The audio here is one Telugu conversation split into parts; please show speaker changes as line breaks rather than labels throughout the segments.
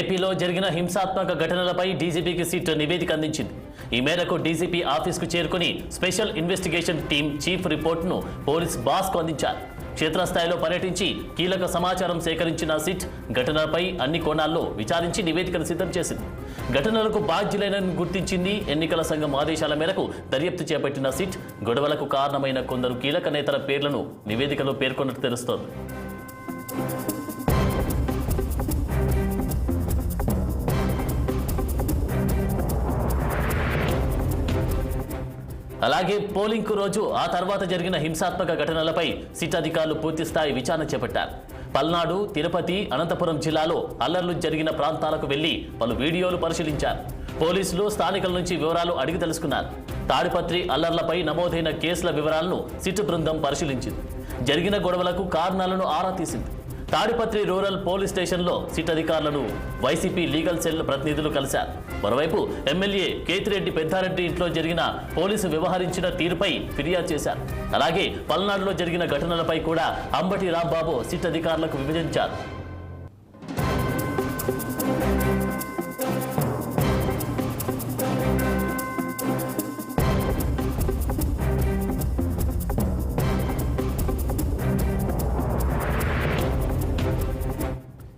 ఏపీలో జరిగిన హింసాత్మక ఘటనలపై డీజీపీకి సిట్ నివేదిక అందించింది. ఈ మేరకు డీజీపీ ఆఫీస్కు చేరుకుని స్పెషల్ ఇన్వెస్టిగేషన్ టీం చీఫ్ రిపోర్ట్ను పోలీస్ బాస్కు అందించారు. క్షేత్రస్థాయిలో పర్యటించి కీలక సమాచారం సేకరించిన సిట్ ఘటనలపై అన్ని కోణాల్లో విచారించి నివేదికను సిద్ధం చేసింది. ఘటనలకు బాధ్యులైనని గుర్తించింది. ఎన్నికల సంఘం ఆదేశాల మేరకు దర్యాప్తు చేపట్టిన సిట్ గొడవలకు కారణమైన కొందరు కీలక నేతల పేర్లను నివేదికలో పేర్కొన్నట్టు తెలుస్తోంది. అలాగే పోలింగ్కు రోజు ఆ తర్వాత జరిగిన హింసాత్మక ఘటనలపై సిట్ అధికారులు పూర్తిస్థాయి విచారణ చేపట్టారు. పల్నాడు, తిరుపతి, అనంతపురం జిల్లాలో అల్లర్లు జరిగిన ప్రాంతాలకు వెళ్లి పలు వీడియోలు పరిశీలించారు. పోలీసులు స్థానికుల నుంచి వివరాలు అడిగి తెలుసుకున్నారు. తాడిపత్రి అల్లర్లపై నమోదైన కేసుల వివరాలను సిట్ బృందం పరిశీలించింది. జరిగిన గొడవలకు కారణాలను ఆరా తీసింది. తాడిపత్రి రూరల్ పోలీస్ స్టేషన్లో సిట్ అధికారులను వైసీపీ లీగల్ సెల్ ప్రతినిధులు కలిశారు. మరోవైపు ఎమ్మెల్యే కేతిరెడ్డి పెద్దారెడ్డి ఇంట్లో జరిగిన పోలీసు వ్యవహరించిన తీరుపై ఫిర్యాదు చేశారు. అలాగే పల్నాడులో జరిగిన ఘటనలపై కూడా అంబటి రాంబాబు సిట్ అధికారులకు వివరించారు.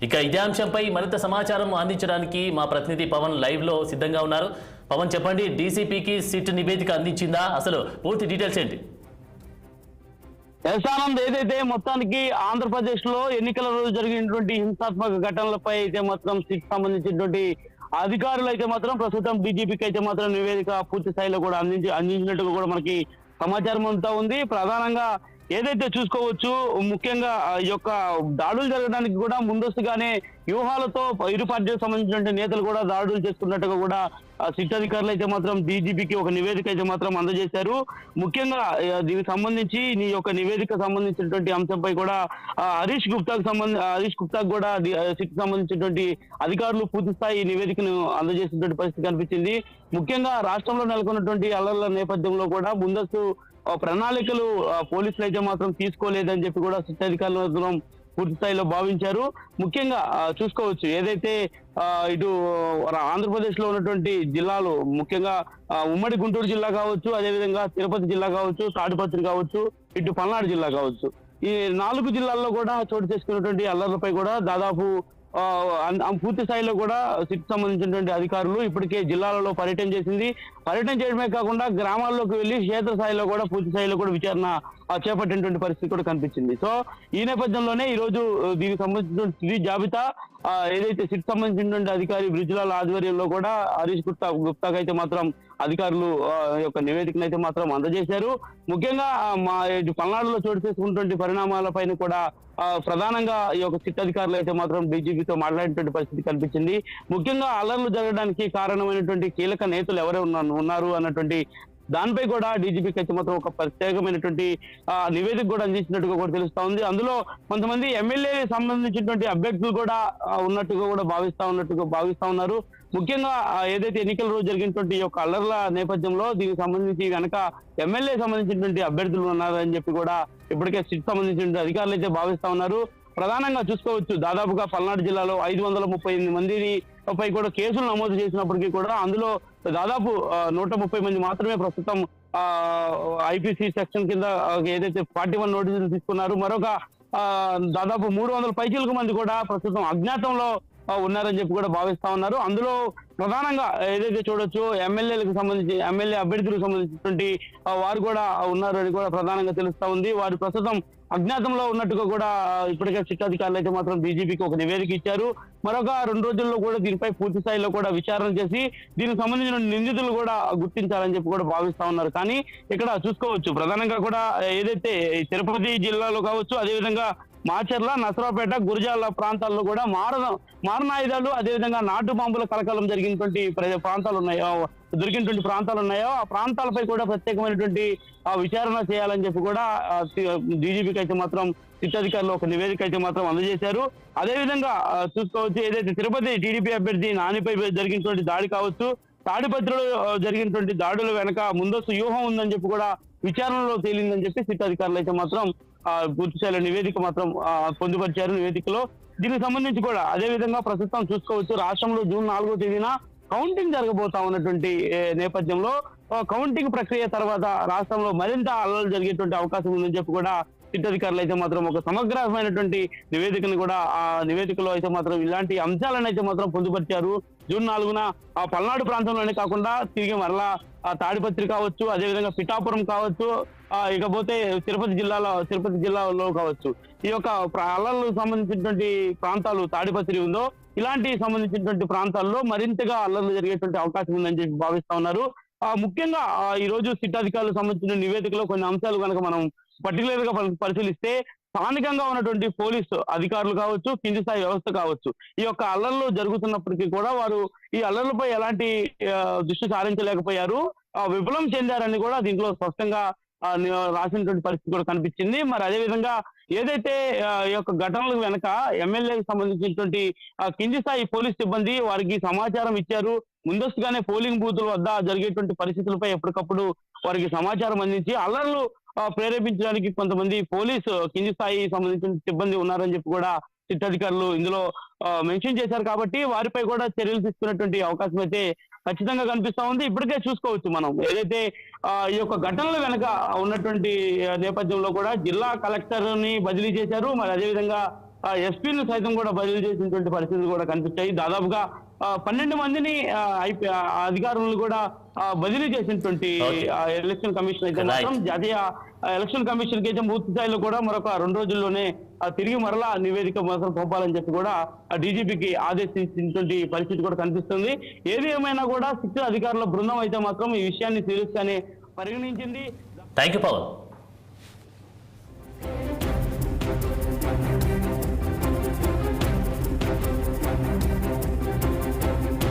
ఇక ఇదే అంశంపై మరింత సమాచారం అందించడానికి మా ప్రతినిధి పవన్ లైవ్ లో సిద్ధంగా ఉన్నారు. పవన్, చెప్పండి, డీసీపీకి సిట్ నివేదిక అందించిందా? అసలు పూర్తి డీటెయిల్స్ ఏంటి?
ఆనంద్, ఏదైతే మొత్తానికి ఆంధ్రప్రదేశ్ లో ఎన్నికల రోజు జరిగినటువంటి హింసాత్మక ఘటనలపై అయితే మాత్రం సిట్ సంబంధించినటువంటి అధికారులు అయితే మాత్రం ప్రస్తుతం డీజీపీకి అయితే మాత్రం నివేదిక పూర్తి స్థాయిలో కూడా అందించినట్టుగా కూడా మనకి సమాచారం అంతా ఉంది. ప్రధానంగా ఏదైతే చూసుకోవచ్చు, ముఖ్యంగా ఈ యొక్క దాడులు జరగడానికి కూడా ముందస్తుగానే వ్యూహాలతో ఇరు పార్టీలకు సంబంధించిన నేతలు కూడా దాడులు చేసుకున్నట్టుగా కూడా సిట్ అధికారులు అయితే మాత్రం డీజీపీకి ఒక నివేదిక అయితే మాత్రం అందజేశారు. ముఖ్యంగా దీనికి సంబంధించి ఈ యొక్క నివేదిక సంబంధించినటువంటి అంశంపై కూడా హరీష్ గుప్తాకు కూడా సిట్ సంబంధించినటువంటి అధికారులు పూర్తి స్థాయి నివేదికను అందజేసినటువంటి పరిస్థితి కనిపించింది. ముఖ్యంగా రాష్ట్రంలో నెలకొన్నటువంటి అల్లర్ల నేపథ్యంలో కూడా ముందస్తు ప్రణాళికలు పోలీసులు అయితే మాత్రం తీసుకోలేదని చెప్పి కూడా సిట్ అధికారులు పూర్తి స్థాయిలో భావించారు. ముఖ్యంగా చూసుకోవచ్చు, ఏదైతే ఇటు ఆంధ్రప్రదేశ్ లో ఉన్నటువంటి జిల్లాలు, ముఖ్యంగా ఉమ్మడి గుంటూరు జిల్లా కావచ్చు, అదేవిధంగా తిరుపతి జిల్లా కావచ్చు, తాడిపత్రి కావచ్చు, ఇటు పల్నాడు జిల్లా కావచ్చు, ఈ 4 జిల్లాల్లో కూడా చోటు చేసుకున్నటువంటి అల్లర్లపై కూడా దాదాపు పూర్తి స్థాయిలో కూడా సిట్ సంబంధించినటువంటి అధికారులు ఇప్పటికే జిల్లాలలో పర్యటన చేసింది. పర్యటన చేయడమే కాకుండా గ్రామాల్లోకి వెళ్లి క్షేత్ర స్థాయిలో కూడా పూర్తి స్థాయిలో కూడా విచారణ చేపట్టినటువంటి పరిస్థితి కూడా కనిపించింది. సో ఈ నేపథ్యంలోనే ఈ రోజు దీనికి సంబంధించినటువంటి జాబితా ఏదైతే సిట్ సంబంధించినటువంటి అధికారి బ్రిజ్లాల్ ఆధ్వర్యంలో కూడా హరీష్ గుప్తాకి అయితే మాత్రం అధికారులు యొక్క నివేదికను అయితే మాత్రం అందజేశారు. ముఖ్యంగా మా పల్నాడులో చోటు చేసుకున్నటువంటి పరిణామాలపైన కూడా ప్రధానంగా ఈ యొక్క సిట్ అధికారులు అయితే మాత్రం డీజీపీతో మాట్లాడినటువంటి పరిస్థితి కనిపించింది. ముఖ్యంగా అల్లర్లు జరగడానికి కారణమైనటువంటి కీలక నేతలు ఎవరు ఉన్నారు అన్నటువంటి దానిపై కూడా డీజీపీకి అయితే మాత్రం ఒక ప్రత్యేకమైనటువంటి నివేదిక కూడా అందించినట్టుగా కూడా తెలుస్తా ఉంది. అందులో కొంతమంది ఎమ్మెల్యే సంబంధించినటువంటి అభ్యర్థులు కూడా ఉన్నట్టుగా కూడా భావిస్తా ఉన్నారు. ముఖ్యంగా ఏదైతే ఎన్నికల రోజు జరిగినటువంటి యొక్క అల్లర్ల నేపథ్యంలో దీనికి సంబంధించి వెనక ఎమ్మెల్యే సంబంధించినటువంటి అభ్యర్థులు ఉన్నారని చెప్పి కూడా ఇప్పటికే సిట్ సంబంధించిన అధికారులు అయితే భావిస్తా ఉన్నారు. ప్రధానంగా చూసుకోవచ్చు, దాదాపుగా పల్నాడు జిల్లాలో 538 మందిని పై కూడా కేసులు నమోదు చేసినప్పటికీ కూడా అందులో దాదాపు 130 మంది మాత్రమే ప్రస్తుతం ఐపీసీ సెక్షన్ కింద ఏదైతే 41 నోటీసులు తీసుకున్నారు. మరొక దాదాపు 300 పైచిలకు మంది కూడా ప్రస్తుతం అజ్ఞాతంలో ఉన్నారని చెప్పి కూడా భావిస్తా ఉన్నారు. అందులో ప్రధానంగా ఏదైతే చూడొచ్చు, ఎమ్మెల్యేలకు సంబంధించి ఎమ్మెల్యే అభ్యర్థులకు సంబంధించినటువంటి వారు కూడా ఉన్నారని కూడా ప్రధానంగా తెలుస్తా ఉంది. వారు ప్రస్తుతం అజ్ఞాతంలో ఉన్నట్టుగా కూడా ఇప్పటికే సిట్ అధికారులు అయితే మాత్రం డీజీపీకి ఒక నివేదిక ఇచ్చారు. మరొక 2 రోజుల్లో కూడా దీనిపై పూర్తి స్థాయిలో కూడా విచారణ చేసి దీనికి సంబంధించిన నిందితులు కూడా గుర్తించాలని చెప్పి కూడా భావిస్తా ఉన్నారు. కానీ ఇక్కడ చూసుకోవచ్చు, ప్రధానంగా కూడా ఏదైతే తిరుపతి జిల్లాలో కావచ్చు, అదేవిధంగా మాచర్ల, నసరాపేట, గురజాల ప్రాంతాల్లో కూడా మారణాయుధాలు, అదేవిధంగా నాటు బాంబుల కలకలం జరిగినటువంటి ప్రాంతాలు ఉన్నాయో, దొరికినటువంటి ప్రాంతాలు ఉన్నాయో ఆ ప్రాంతాలపై కూడా ప్రత్యేకమైనటువంటి విచారణ చేయాలని చెప్పి కూడా డీజీపీకి అయితే మాత్రం సిట్ అధికారులు ఒక నివేదిక అయితే మాత్రం అందజేశారు. అదేవిధంగా చూసుకోవచ్చు, ఏదైతే తిరుపతి టీడీపీ అభ్యర్థి నానిపై జరిగినటువంటి దాడి కావచ్చు, తాడిపత్రిలో జరిగినటువంటి దాడుల వెనక ముందస్తు వ్యూహం ఉందని చెప్పి కూడా విచారణలో తేలిందని చెప్పి సిట్ అధికారులు అయితే మాత్రం పూర్తి స్థాయిలో నివేదిక మాత్రం పొందుపరిచారు నివేదికలో. దీనికి సంబంధించి కూడా అదే విధంగా ప్రస్తుతం చూసుకోవచ్చు, రాష్ట్రంలో జూన్ 4వ తేదీన కౌంటింగ్ జరగబోతా ఉన్నటువంటి నేపథ్యంలో కౌంటింగ్ ప్రక్రియ తర్వాత రాష్ట్రంలో మరింత అల్లర్లు జరిగేటువంటి అవకాశం ఉందని చెప్పి కూడా సిట్ అధికారులు అయితే మాత్రం ఒక సమగ్రమైనటువంటి నివేదికను కూడా ఆ నివేదికలో అయితే మాత్రం ఇలాంటి అంశాలను అయితే మాత్రం పొందుపరిచారు. జూన్ 4న ఆ పల్నాడు ప్రాంతంలోనే కాకుండా తిరిగి మరలా తాడిపత్రి కావచ్చు, అదేవిధంగా పిఠాపురం కావచ్చు, ఇకపోతే తిరుపతి జిల్లాలో కావచ్చు, ఈ యొక్క అల్లర్లకు సంబంధించినటువంటి ప్రాంతాలు తాడిపత్రి ఉందో ఇలాంటి సంబంధించినటువంటి ప్రాంతాల్లో మరింతగా అల్లర్లు జరిగేటువంటి అవకాశం ఉందని చెప్పి భావిస్తా ఉన్నారు. ముఖ్యంగా ఈ రోజు సిట్ అధికారులకు సంబంధించిన నివేదికలో కొన్ని అంశాలు కనుక మనం పర్టికులర్ గా పరిశీలిస్తే, స్థానికంగా ఉన్నటువంటి పోలీసు అధికారులు కావచ్చు, కింది స్థాయి వ్యవస్థ కావచ్చు, ఈ యొక్క అల్లర్లు జరుగుతున్నప్పటికీ కూడా వారు ఈ అల్లర్లపై ఎలాంటి దృష్టి సారించలేకపోయారు, విఫలం చెందారని కూడా దీంట్లో స్పష్టంగా రాసినటువంటి పరిస్థితి కూడా కనిపించింది. మరి అదేవిధంగా ఏదైతే ఈ యొక్క ఘటనలకు వెనక ఎమ్మెల్యేకి సంబంధించినటువంటి కింది స్థాయి పోలీస్ సిబ్బంది వారికి సమాచారం ఇచ్చారు, ముందస్తుగానే పోలింగ్ బూతుల వద్ద జరిగేటువంటి పరిస్థితులపై ఎప్పటికప్పుడు వారికి సమాచారం అందించి అల్లర్లు ప్రేరేపించడానికి కొంతమంది పోలీసు కింది స్థాయి సంబంధించిన సిబ్బంది ఉన్నారని చెప్పి కూడా సిట్ అధికారులు ఇందులో మెన్షన్ చేశారు. కాబట్టి వారిపై కూడా చర్యలు తీసుకునేటువంటి అవకాశం అయితే ఖచ్చితంగా కనిపిస్తా ఉంది. ఇప్పటికే చూసుకోవచ్చు మనం ఏదైతే ఈ యొక్క ఘటనల వెనక ఉన్నటువంటి నేపథ్యంలో కూడా జిల్లా కలెక్టర్ ని బదిలీ చేశారు, మరి అదేవిధంగా ఎస్పీని సైతం కూడా బదిలీ చేసినటువంటి పరిస్థితులు కూడా కనిపించాయి. దాదాపుగా 12 మందిని అధికారులను కూడా బదిలీ చేసినటువంటి ఎలక్షన్ కమిషన్ అయితే మాత్రం జాతీయ ఎలక్షన్ కమిషన్ కి అయితే పూర్తి స్థాయిలో కూడా మరొక 2 రోజుల్లోనే తిరిగి మరలా నివేదిక మాత్రం పంపాలని చెప్పి కూడా డీజీపీకి ఆదేశించినటువంటి పరిస్థితి కూడా కనిపిస్తుంది. ఏది ఏమైనా కూడా శిక్షణ అధికారుల బృందం అయితే మాత్రం ఈ విషయాన్ని సీరియస్ గానే పరిగణించింది.
Thank you Pawan.